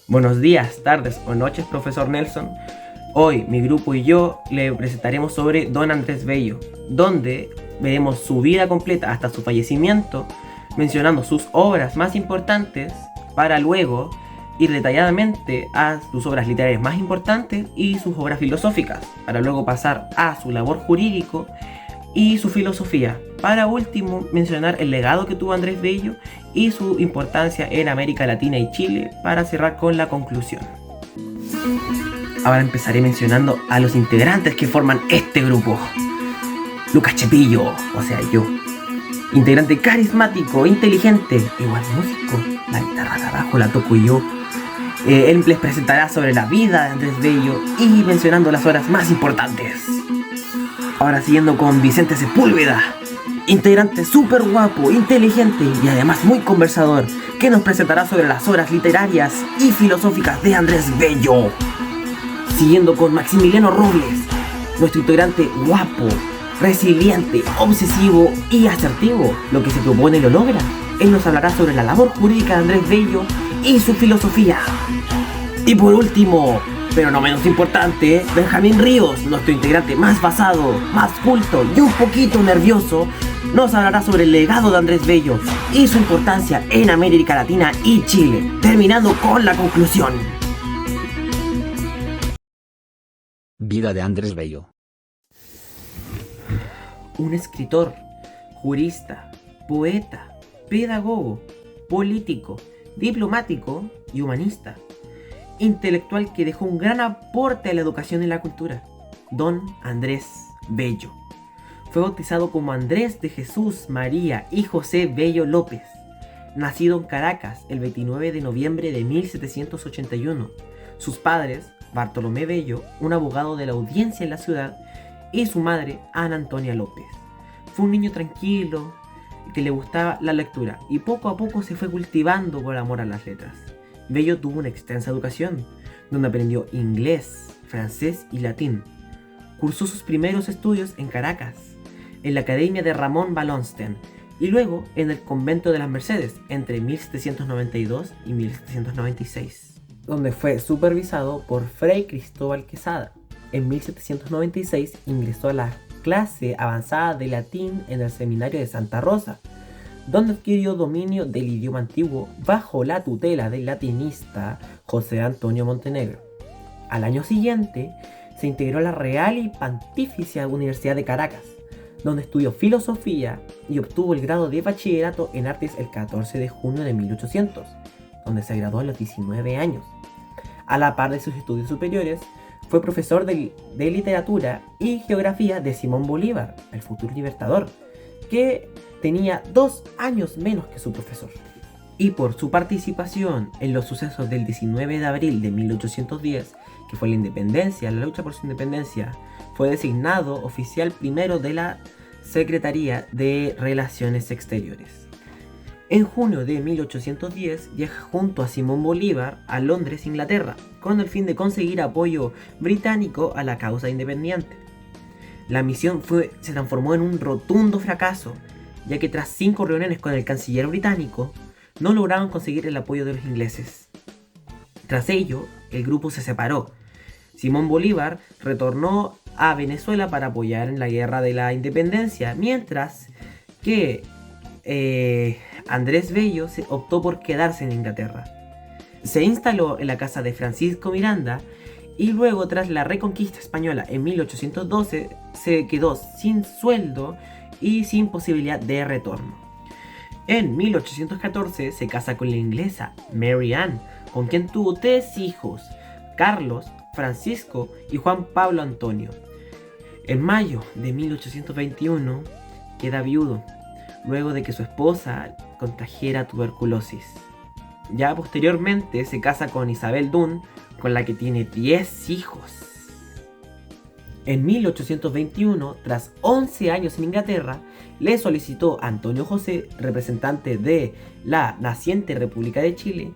Buenos días, tardes o noches, profesor Nelson. Hoy mi grupo y yo le presentaremos sobre Don Andrés Bello, donde veremos su vida completa hasta su fallecimiento, mencionando sus obras más importantes para luego ir detalladamente a sus obras literarias más importantes y sus obras filosóficas, para luego pasar a su labor jurídico y su filosofía. Para último, mencionar el legado que tuvo Andrés Bello y su importancia en América Latina y Chile para cerrar con la conclusión. Ahora empezaré mencionando a los integrantes que forman este grupo. Lucas Chepillo, o sea yo. Integrante carismático, inteligente, igual músico. La guitarra de abajo la toco yo. Él les presentará sobre la vida de Andrés Bello y mencionando las obras más importantes. Ahora siguiendo con Vicente Sepúlveda, integrante súper guapo, inteligente y además muy conversador, que nos presentará sobre las obras literarias y filosóficas de Andrés Bello. Siguiendo con Maximiliano Robles, nuestro integrante guapo, resiliente, obsesivo y asertivo. Lo que se propone lo logra. Él nos hablará sobre la labor jurídica de Andrés Bello y su filosofía. Y por último, pero no menos importante, Benjamín Ríos, nuestro integrante más basado, más culto y un poquito nervioso, nos hablará sobre el legado de Andrés Bello y su importancia en América Latina y Chile, terminando con la conclusión. Vida de Andrés Bello. Un escritor, jurista, poeta, pedagogo, político, diplomático y humanista. Intelectual que dejó un gran aporte a la educación y la cultura. Don Andrés Bello. Fue bautizado como Andrés de Jesús, María y José Bello López. Nacido en Caracas el 29 de noviembre de 1781. Sus padres, Bartolomé Bello, un abogado de la audiencia en la ciudad, y su madre, Ana Antonia López. Fue un niño tranquilo, que le gustaba la lectura, y poco a poco se fue cultivando por amor a las letras. Bello tuvo una extensa educación, donde aprendió inglés, francés y latín. Cursó sus primeros estudios en Caracas, en la Academia de Ramón Balonsten, y luego en el Convento de las Mercedes, entre 1792 y 1796, donde fue supervisado por Fray Cristóbal Quesada. En 1796 ingresó a la clase avanzada de latín en el Seminario de Santa Rosa, donde adquirió dominio del idioma antiguo bajo la tutela del latinista José Antonio Montenegro. Al año siguiente se integró a la Real y Pontificia Universidad de Caracas, donde estudió filosofía y obtuvo el grado de bachillerato en artes el 14 de junio de 1800, donde se graduó a los 19 años. A la par de sus estudios superiores, fue profesor de literatura y geografía de Simón Bolívar, el futuro libertador, que tenía 2 años menos que su profesor. Y por su participación en los sucesos del 19 de abril de 1810, que fue la independencia, la lucha por su independencia, fue designado oficial primero de la Secretaría de Relaciones Exteriores. En junio de 1810 viaja junto a Simón Bolívar a Londres, Inglaterra, con el fin de conseguir apoyo británico a la causa independiente. La misión se transformó en un rotundo fracaso, ya que tras 5 reuniones con el canciller británico, no lograron conseguir el apoyo de los ingleses. Tras ello, el grupo se separó. Simón Bolívar retornó a Venezuela para apoyar en la guerra de la independencia, mientras que Andrés Bello optó por quedarse en Inglaterra. Se instaló en la casa de Francisco Miranda y luego, tras la reconquista española en 1812, se quedó sin sueldo y sin posibilidad de retorno. En 1814 se casa con la inglesa Mary Ann, con quien tuvo 3 hijos, Carlos, Francisco y Juan Pablo Antonio. En mayo de 1821 queda viudo, luego de que su esposa contrajera tuberculosis. Ya posteriormente se casa con Isabel Dunn, con la que tiene 10 hijos. En 1821, tras 11 años en Inglaterra, le solicitó a Antonio José, representante de la naciente República de Chile,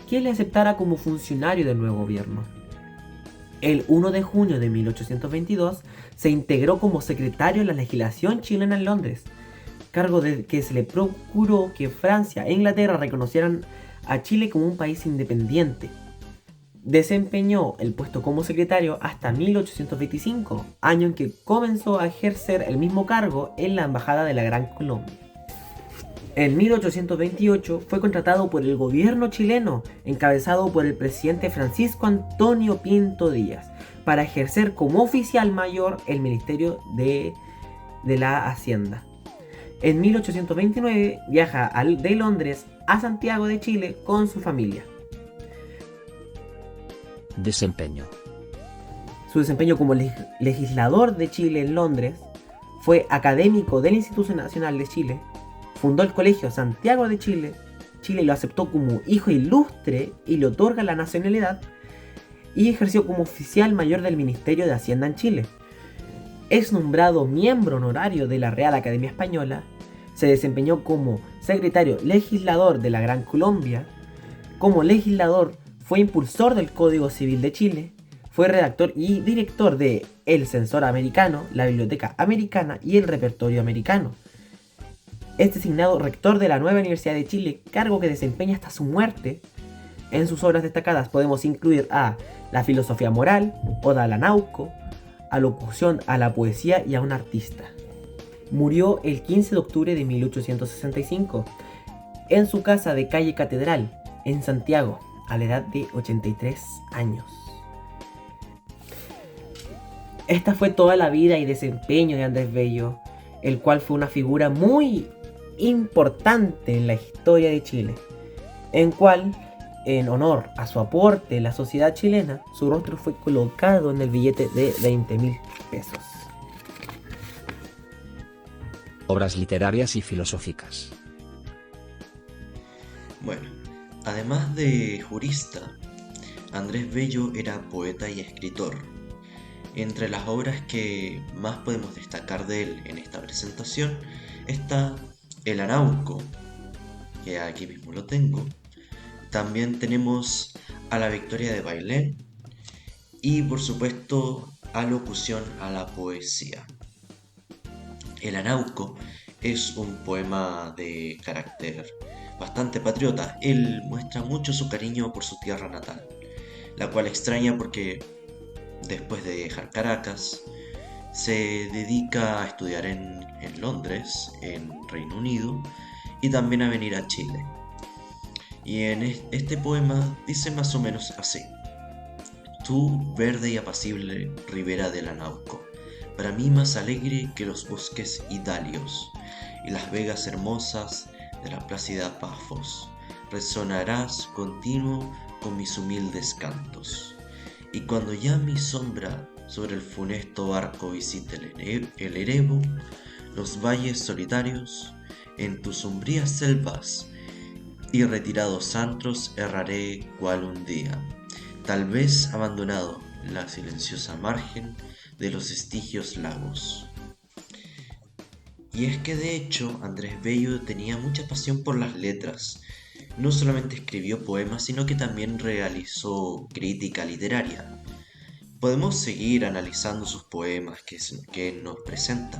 que le aceptara como funcionario del nuevo gobierno. El 1 de junio de 1822 se integró como secretario de la legislación chilena en Londres, cargo de que se le procuró que Francia e Inglaterra reconocieran a Chile como un país independiente. Desempeñó el puesto como secretario hasta 1825, año en que comenzó a ejercer el mismo cargo en la Embajada de la Gran Colombia. En 1828 fue contratado por el gobierno chileno, encabezado por el presidente Francisco Antonio Pinto Díaz, para ejercer como oficial mayor el Ministerio de la Hacienda. En 1829 viaja de Londres a Santiago de Chile con su familia. Desempeño. Su desempeño como legislador de Chile en Londres, fue académico del Instituto Nacional de Chile, fundó el Colegio Santiago de Chile, Chile lo aceptó como hijo ilustre y le otorga la nacionalidad, y ejerció como oficial mayor del Ministerio de Hacienda en Chile. Es nombrado miembro honorario de la Real Academia Española, se desempeñó como secretario legislador de la Gran Colombia, como legislador fue impulsor del Código Civil de Chile, fue redactor y director de El Censor Americano, la Biblioteca Americana y el Repertorio Americano. Es designado rector de la nueva Universidad de Chile, cargo que desempeña hasta su muerte. En sus obras destacadas podemos incluir a La filosofía moral, Oda al Anauco, Alocución a la poesía y a un artista. Murió el 15 de octubre de 1865 en su casa de calle Catedral, en Santiago, a la edad de 83 años. Esta fue toda la vida y desempeño de Andrés Bello, el cual fue una figura muy importante en la historia de Chile, en cual, en honor a su aporte en la sociedad chilena, su rostro fue colocado en el billete de 20.000 pesos. Obras literarias y filosóficas. Bueno, además de jurista, Andrés Bello era poeta y escritor. Entre las obras que más podemos destacar de él en esta presentación está El Arauco, que aquí mismo lo tengo. También tenemos A la Victoria de Bailén y, por supuesto, Alocución a la poesía. El Arauco es un poema de carácter bastante patriota. Él muestra mucho su cariño por su tierra natal, la cual extraña porque después de dejar Caracas se dedica a estudiar en Londres, en Reino Unido, y también a venir a Chile. Y en este poema dice más o menos así: Tú, verde y apacible ribera del Anauco, para mí más alegre que los bosques idalios y las vegas hermosas de la plácida Pafos, resonarás continuo con mis humildes cantos. Y cuando ya mi sombra sobre el funesto barco visite el Erebo, los valles solitarios, en tus sombrías selvas y retirados antros erraré cual un día, tal vez abandonado la silenciosa margen de los estigios lagos. Y es que de hecho Andrés Bello tenía mucha pasión por las letras. No solamente escribió poemas, sino que también realizó crítica literaria. Podemos seguir analizando sus poemas que nos presenta.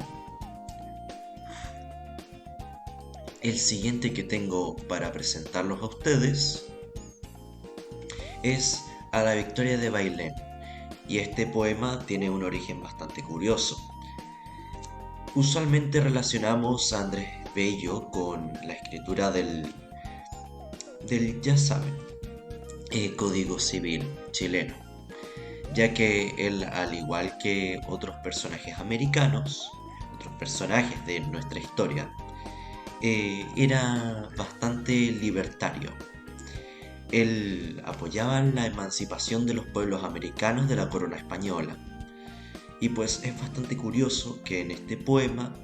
El siguiente que tengo para presentarlos a ustedes es A la Victoria de Bailén, y este poema tiene un origen bastante curioso. Usualmente relacionamos a Andrés Bello con la escritura del ya saben, Código Civil chileno, ya que él, al igual que otros personajes americanos, otros personajes de nuestra historia, era bastante libertario. Él apoyaba la emancipación de los pueblos americanos de la corona española. Y pues es bastante curioso que en este poema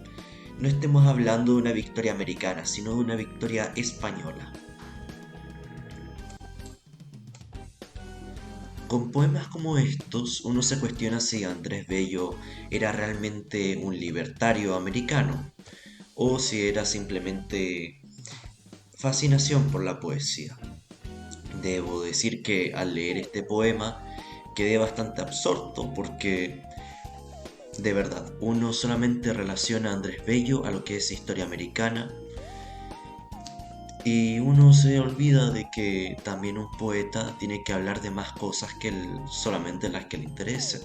no estemos hablando de una victoria americana, sino de una victoria española. Con poemas como estos, uno se cuestiona si Andrés Bello era realmente un libertario americano o si era simplemente fascinación por la poesía. Debo decir que al leer este poema quedé bastante absorto porque, de verdad, uno solamente relaciona a Andrés Bello a lo que es historia americana Y uno se olvida de que también un poeta tiene que hablar de más cosas que solamente las que le interesen.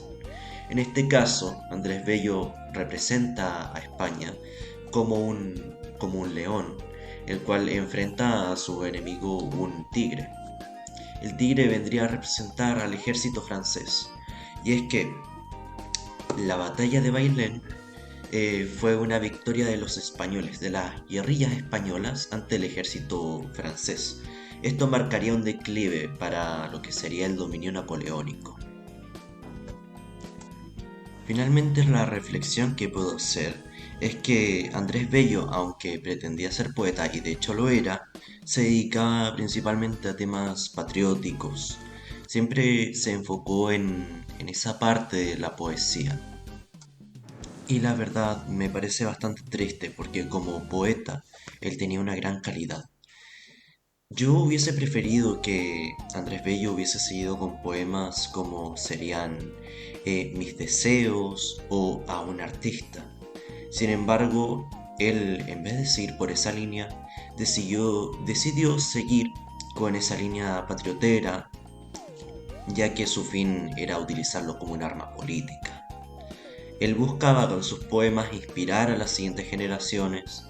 En este caso, Andrés Bello representa a España como un león, el cual enfrenta a su enemigo un tigre. El tigre vendría a representar al ejército francés. Y es que la batalla de Bailén fue una victoria de los españoles, de las guerrillas españolas ante el ejército francés. Esto marcaría un declive para lo que sería el dominio napoleónico. Finalmente, la reflexión que puedo hacer es que Andrés Bello, aunque pretendía ser poeta y de hecho lo era, se dedicaba principalmente a temas patrióticos. Siempre se enfocó en esa parte de la poesía. Y la verdad me parece bastante triste porque como poeta él tenía una gran calidad. Yo hubiese preferido que Andrés Bello hubiese seguido con poemas como serían Mis deseos o A un artista. Sin embargo, él en vez de seguir por esa línea, decidió seguir con esa línea patriotera, ya que su fin era utilizarlo como un arma política. Él buscaba con sus poemas inspirar a las siguientes generaciones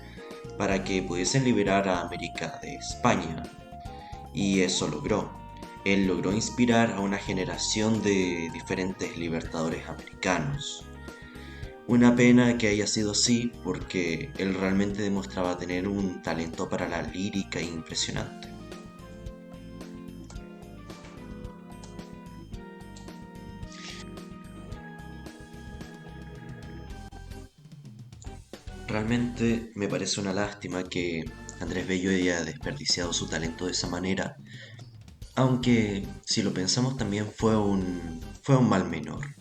para que pudiesen liberar a América de España. Y eso logró. Él logró inspirar a una generación de diferentes libertadores americanos. Una pena que haya sido así porque él realmente demostraba tener un talento para la lírica impresionante. Realmente me parece una lástima que Andrés Bello haya desperdiciado su talento de esa manera, aunque si lo pensamos también fue un mal menor.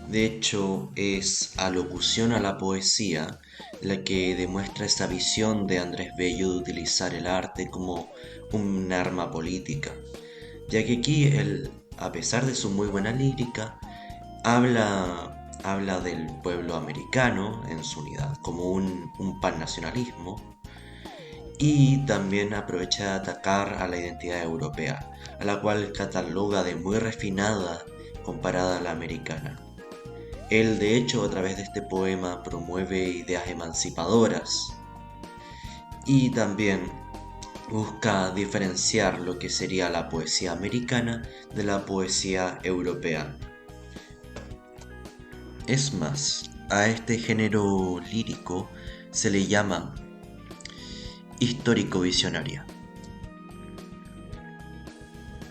De hecho, es alocución a la poesía la que demuestra esa visión de Andrés Bello de utilizar el arte como un arma política, ya que aquí él, a pesar de su muy buena lírica, habla del pueblo americano en su unidad, como un pannacionalismo, y también aprovecha de atacar a la identidad europea, a la cual cataloga de muy refinada comparada a la americana. Él, de hecho, a través de este poema promueve ideas emancipadoras y también busca diferenciar lo que sería la poesía americana de la poesía europea. Es más, a este género lírico se le llama histórico-visionaria.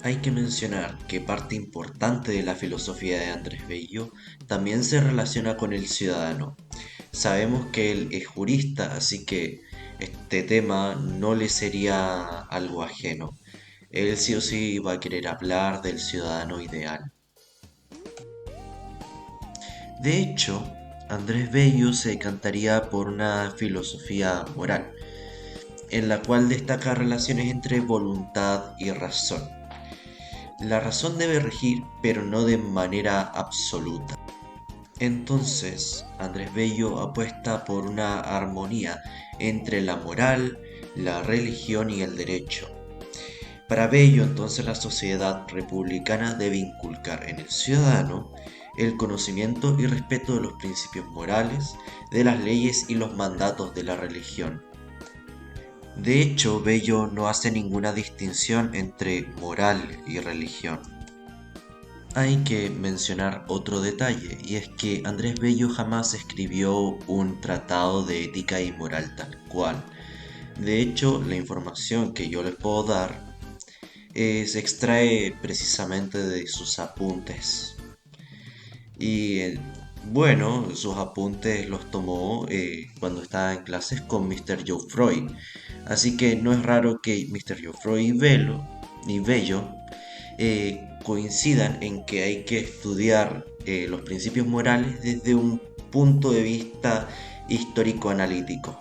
Hay que mencionar que parte importante de la filosofía de Andrés Bello también se relaciona con el ciudadano. Sabemos que él es jurista, así que este tema no le sería algo ajeno. Él sí o sí va a querer hablar del ciudadano ideal. De hecho, Andrés Bello se decantaría por una filosofía moral, en la cual destaca relaciones entre voluntad y razón. La razón debe regir, pero no de manera absoluta. Entonces, Andrés Bello apuesta por una armonía entre la moral, la religión y el derecho. Para Bello, entonces, la sociedad republicana debe inculcar en el ciudadano el conocimiento y respeto de los principios morales, de las leyes y los mandatos de la religión. De hecho, Bello no hace ninguna distinción entre moral y religión. Hay que mencionar otro detalle, y es que Andrés Bello jamás escribió un tratado de ética y moral tal cual. De hecho, la información que yo les puedo dar se extrae precisamente de sus apuntes. Y bueno, sus apuntes los tomó cuando estaba en clases con Mr. Geoffroy. Así que no es raro que Mr. Geoffroy y Bello coincidan en que hay que estudiar los principios morales desde un punto de vista histórico-analítico.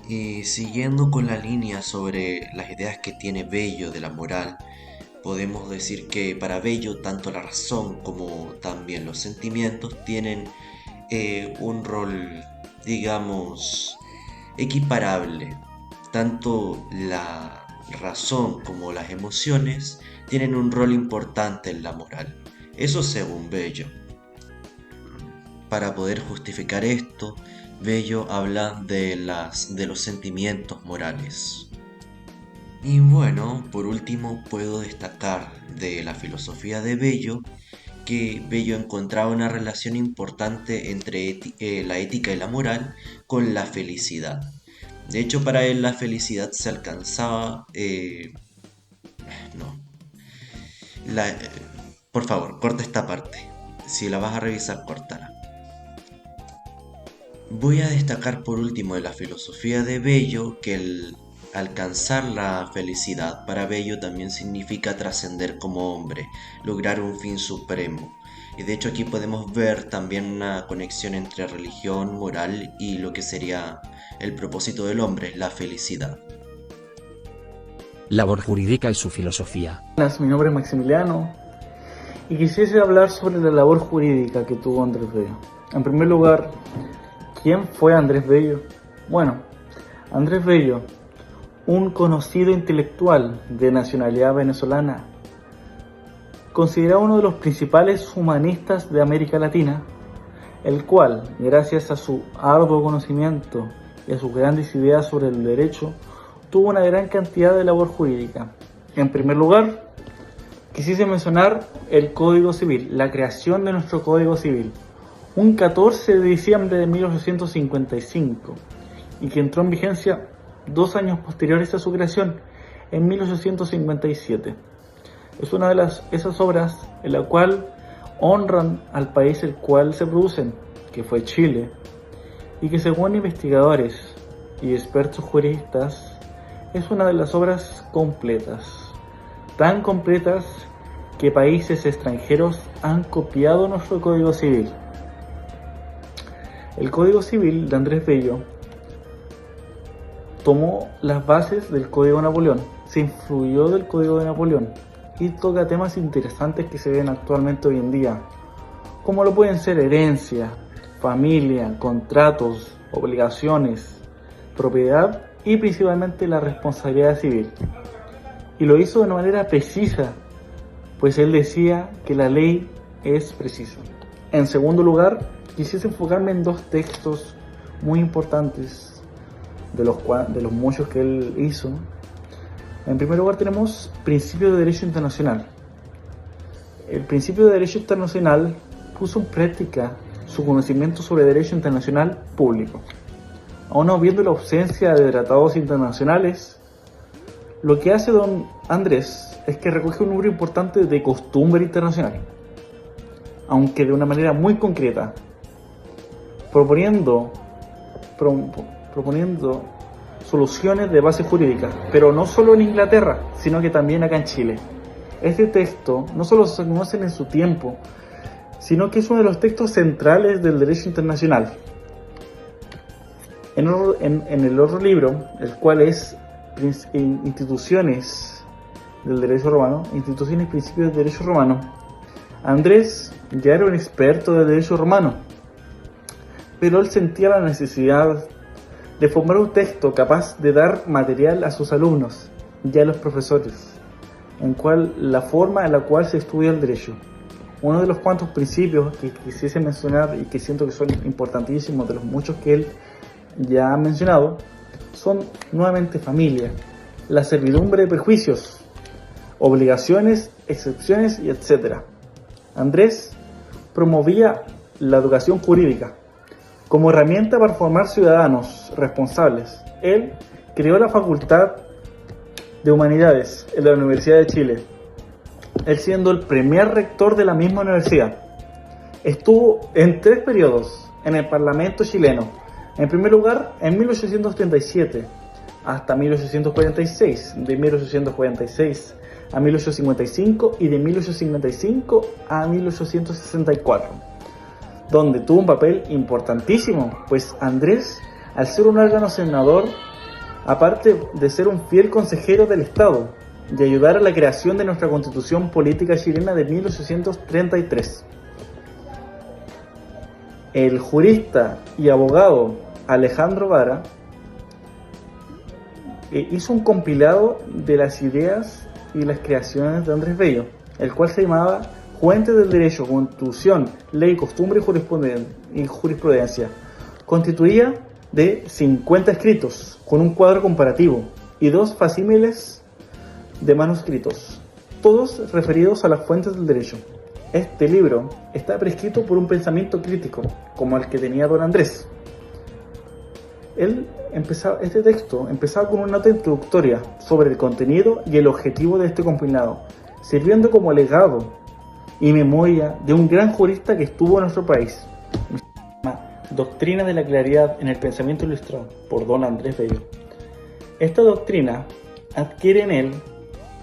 Y siguiendo con la línea sobre las ideas que tiene Bello de la moral, podemos decir que para Bello tanto la razón como también los sentimientos tienen un rol, digamos, equiparable. Tanto la razón como las emociones tienen un rol importante en la moral. Eso según Bello. Para poder justificar esto, Bello habla de los sentimientos morales. Y bueno, por último puedo destacar de la filosofía de Bello que Bello encontraba una relación importante entre la ética y la moral con la felicidad. De hecho, para él la felicidad se alcanzaba... no. Por favor, corta esta parte. Si la vas a revisar, córtala. Voy a destacar por último de la filosofía de Bello que el alcanzar la felicidad para Bello también significa trascender como hombre, lograr un fin supremo. Y de hecho aquí podemos ver también una conexión entre religión, moral y lo que sería el propósito del hombre, la felicidad. Labor jurídica y su filosofía. Mi nombre es Maximiliano y quisiese hablar sobre la labor jurídica que tuvo Andrés Bello. En primer lugar, ¿quién fue Andrés Bello? Bueno, Andrés Bello, un conocido intelectual de nacionalidad venezolana, considerado uno de los principales humanistas de América Latina, el cual, gracias a su arduo conocimiento y a sus grandes ideas sobre el derecho, tuvo una gran cantidad de labor jurídica. En primer lugar, quisiese mencionar el Código Civil, la creación de nuestro Código Civil, un 14 de diciembre de 1855, y que entró en vigencia 2 años posteriores a su creación, en 1857. Es una de esas obras en la cual honran al país el cual se producen, que fue Chile, y que según investigadores y expertos juristas es una de las obras completas, tan completas que países extranjeros han copiado nuestro Código Civil. El Código Civil de Andrés Bello tomó las bases del Código de Napoleón, se influyó del Código de Napoleón y toca temas interesantes que se ven actualmente hoy en día, como lo pueden ser herencia, familia, contratos, obligaciones, propiedad y principalmente la responsabilidad civil. Y lo hizo de una manera precisa, pues él decía que la ley es precisa. En segundo lugar, quisiese enfocarme en 2 textos muy importantes de los muchos que él hizo. En primer lugar tenemos Principio de Derecho Internacional. El Principio de Derecho Internacional puso en práctica su conocimiento sobre derecho internacional público. Aún no viendo la ausencia de tratados internacionales, lo que hace don Andrés es que recoge un número importante de costumbre internacional, aunque de una manera muy concreta, proponiendo soluciones de base jurídica, pero no solo en Inglaterra, sino que también acá en Chile. Este texto no solo se conoce en su tiempo, sino que es uno de los textos centrales del derecho internacional. En el otro libro, el cual es Instituciones del Derecho Romano, Instituciones y Principios del Derecho Romano, Andrés ya era un experto del derecho romano, pero él sentía la necesidad de formar un texto capaz de dar material a sus alumnos y a los profesores, en la forma en la cual se estudia el derecho. Uno de los cuantos principios que quisiese mencionar y que siento que son importantísimos, de los muchos que él ya ha mencionado, son nuevamente familia, la servidumbre de perjuicios, obligaciones, excepciones y etc. Andrés promovía la educación jurídica como herramienta para formar ciudadanos responsables. Él creó la Facultad de Humanidades en la Universidad de Chile, él siendo el primer rector de la misma universidad. Estuvo en 3 periodos en el Parlamento chileno. En primer lugar, en 1837 hasta 1846, de 1846 a 1855 y de 1855 a 1864, donde tuvo un papel importantísimo, pues Andrés, al ser un órgano senador, aparte de ser un fiel consejero del Estado y ayudar a la creación de nuestra Constitución Política Chilena de 1833. El jurista y abogado Alejandro Vara hizo un compilado de las ideas y las creaciones de Andrés Bello, el cual se llamaba Fuentes del Derecho, Constitución, Ley, Costumbre y Jurisprudencia. Constituía de 50 escritos, con un cuadro comparativo y 2 facímiles de manuscritos, todos referidos a las fuentes del derecho. Este libro está prescrito por un pensamiento crítico, como el que tenía don Andrés. Este texto empezaba con una nota introductoria sobre el contenido y el objetivo de este compilado, sirviendo como legado y memoria de un gran jurista que estuvo en nuestro país. Doctrina de la claridad en el pensamiento ilustrado por don Andrés Bello. Esta doctrina adquiere en él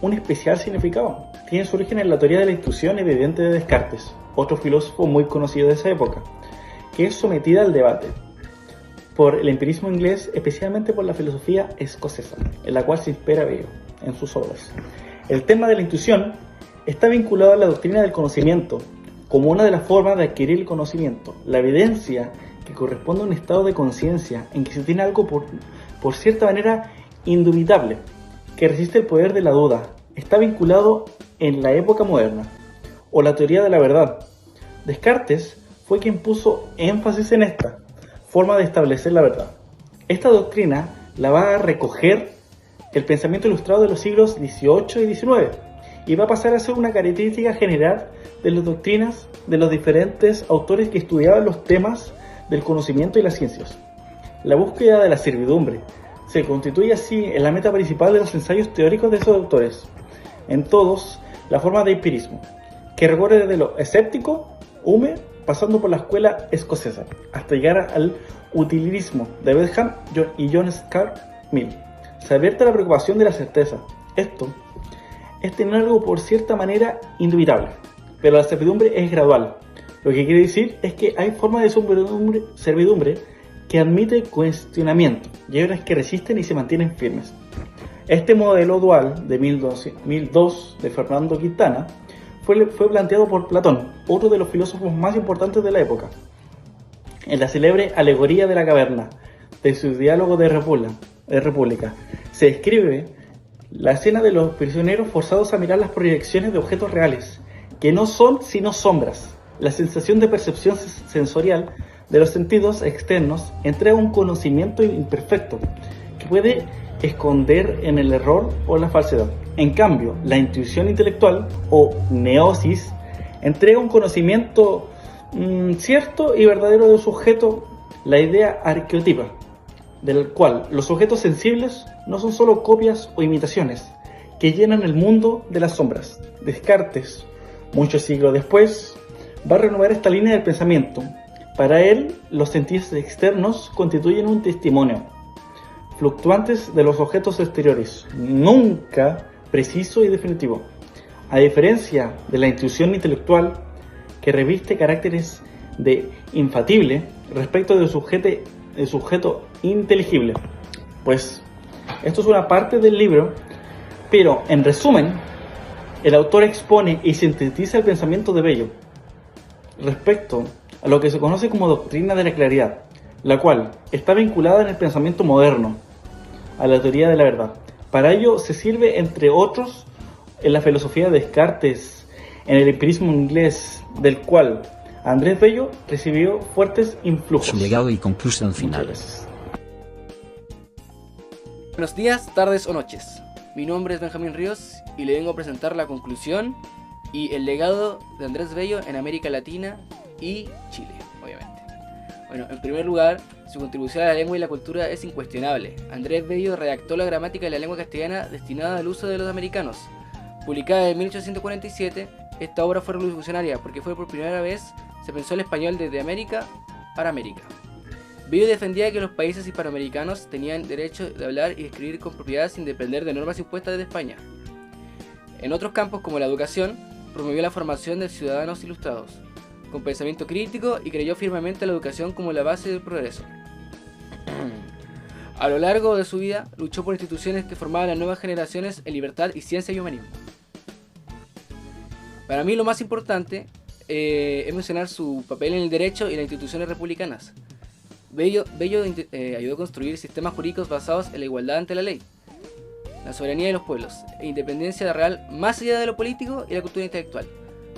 un especial significado. Tiene su origen en la teoría de la intuición evidente de Descartes, otro filósofo muy conocido de esa época, que es sometida al debate por el empirismo inglés, especialmente por la filosofía escocesa, en la cual se inspira Bello en sus obras. El tema de la intuición está vinculado a la doctrina del conocimiento, como una de las formas de adquirir el conocimiento, la evidencia que corresponde a un estado de conciencia en que se tiene algo por cierta manera indubitable, que resiste el poder de la duda. Está vinculado en la época moderna, o la teoría de la verdad. Descartes fue quien puso énfasis en esta forma de establecer la verdad. Esta doctrina la va a recoger el pensamiento ilustrado de los siglos XVIII y XIX, y va a pasar a ser una característica general de las doctrinas de los diferentes autores que estudiaban los temas del conocimiento y las ciencias. La búsqueda de la servidumbre se constituye así en la meta principal de los ensayos teóricos de esos autores, en todos la forma de empirismo, que recorre desde lo escéptico, Hume, pasando por la escuela escocesa, hasta llegar al utilitarismo de Bentham y John Stuart Mill. Se advierte la preocupación de la certeza. Esto es tener algo por cierta manera indubitable, pero la servidumbre es gradual. Lo que quiere decir es que hay formas de servidumbre que admite cuestionamiento y hay otras que resisten y se mantienen firmes. Este modelo dual de 1002 de Fernando Quintana fue planteado por Platón, otro de los filósofos más importantes de la época, en la célebre Alegoría de la Caverna, de su diálogo de República. Se describe la escena de los prisioneros forzados a mirar las proyecciones de objetos reales, que no son sino sombras. La sensación de percepción sensorial de los sentidos externos entrega un conocimiento imperfecto, que puede esconder en el error o la falsedad. En cambio, la intuición intelectual o gnosis entrega un conocimiento cierto y verdadero de un sujeto, la idea arqueotipa, del cual los objetos sensibles no son solo copias o imitaciones que llenan el mundo de las sombras. Descartes, muchos siglos después, va a renovar esta línea del pensamiento. Para él, los sentidos externos constituyen un testimonio fluctuantes de los objetos exteriores, nunca preciso y definitivo, a diferencia de la intuición intelectual que reviste caracteres de infatible respecto del sujeto inteligible. Pues esto es una parte del libro, pero en resumen, el autor expone y sintetiza el pensamiento de Bello respecto a lo que se conoce como doctrina de la claridad, la cual está vinculada en el pensamiento moderno a la teoría de la verdad. Para ello se sirve, entre otros, en la filosofía de Descartes, en el empirismo inglés, del cual Andrés Bello recibió fuertes influjos. Su legado y conclusión final. Buenos días, tardes o noches. Mi nombre es Benjamín Ríos y le vengo a presentar la conclusión y el legado de Andrés Bello en América Latina y Chile, obviamente. Bueno, en primer lugar, su contribución a la lengua y la cultura es incuestionable. Andrés Bello redactó la gramática de la lengua castellana destinada al uso de los americanos. Publicada en 1847, esta obra fue revolucionaria porque fue por primera vez se pensó el español desde América para América. Bello defendía que los países hispanoamericanos tenían derecho de hablar y escribir con propiedad sin depender de normas impuestas desde España. En otros campos como la educación, promovió la formación de ciudadanos ilustrados, con pensamiento crítico, y creyó firmemente en la educación como la base del progreso. A lo largo de su vida, luchó por instituciones que formaban las nuevas generaciones en libertad y ciencia y humanismo. Para mí lo más importante es mencionar su papel en el derecho y las instituciones republicanas. Bello ayudó a construir sistemas jurídicos basados en la igualdad ante la ley, la soberanía de los pueblos e independencia real más allá de lo político y la cultura intelectual.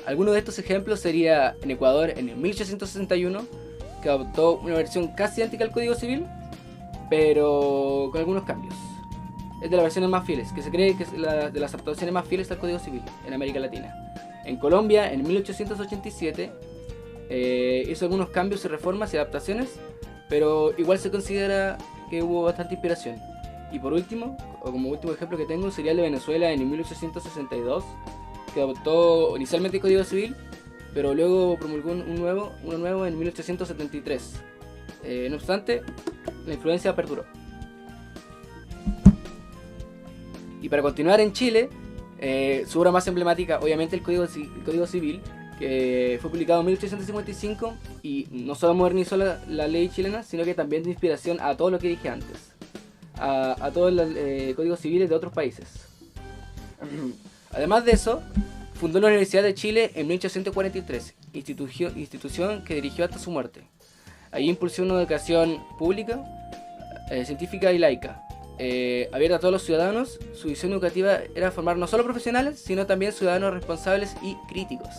Algunos de estos ejemplos sería en Ecuador en el 1861, que adoptó una versión casi idéntica al Código Civil, pero con algunos cambios. Es de las versiones más fieles, que se cree que es de las adaptaciones más fieles al Código Civil en América Latina. En Colombia, en 1887, hizo algunos cambios y reformas y adaptaciones, pero igual se considera que hubo bastante inspiración. Y por último, o como último ejemplo que tengo, sería el de Venezuela en 1862, que adoptó inicialmente el Código Civil, pero luego promulgó uno nuevo en 1873. No obstante, la influencia perduró. Y para continuar en Chile, su obra más emblemática, obviamente el Código Civil, que fue publicado en 1855 y no solo modernizó la ley chilena, sino que también dio inspiración a todo lo que dije antes, a todos los códigos civiles de otros países. Además de eso, fundó la Universidad de Chile en 1843, institución que dirigió hasta su muerte. Allí impulsó una educación pública, científica y laica, abierta a todos los ciudadanos. Su visión educativa era formar no solo profesionales, sino también ciudadanos responsables y críticos.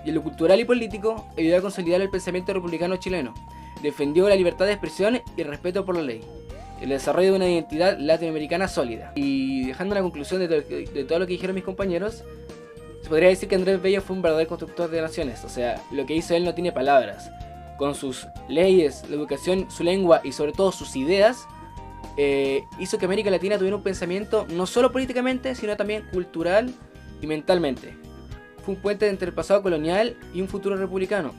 Y en lo cultural y político, ayudó a consolidar el pensamiento republicano chileno. Defendió la libertad de expresión y el respeto por la ley, el desarrollo de una identidad latinoamericana sólida. Y dejando la conclusión de todo lo que dijeron mis compañeros, se podría decir que Andrés Bello fue un verdadero constructor de naciones. O sea, lo que hizo él no tiene palabras. Con sus leyes, la educación, su lengua y sobre todo sus ideas, hizo que América Latina tuviera un pensamiento no solo políticamente, sino también cultural y mentalmente. Fue un puente entre el pasado colonial y un futuro republicano.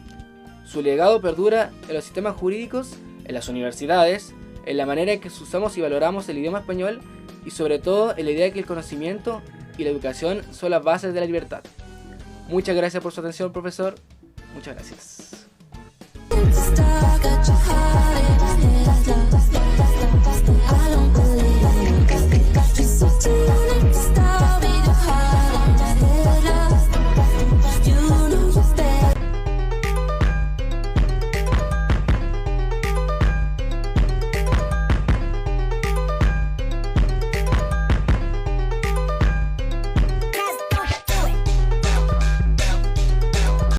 Su legado perdura en los sistemas jurídicos, en las universidades, en la manera en que usamos y valoramos el idioma español y sobre todo en la idea de que el conocimiento y la educación son las bases de la libertad. Muchas gracias por su atención, profesor. Muchas gracias.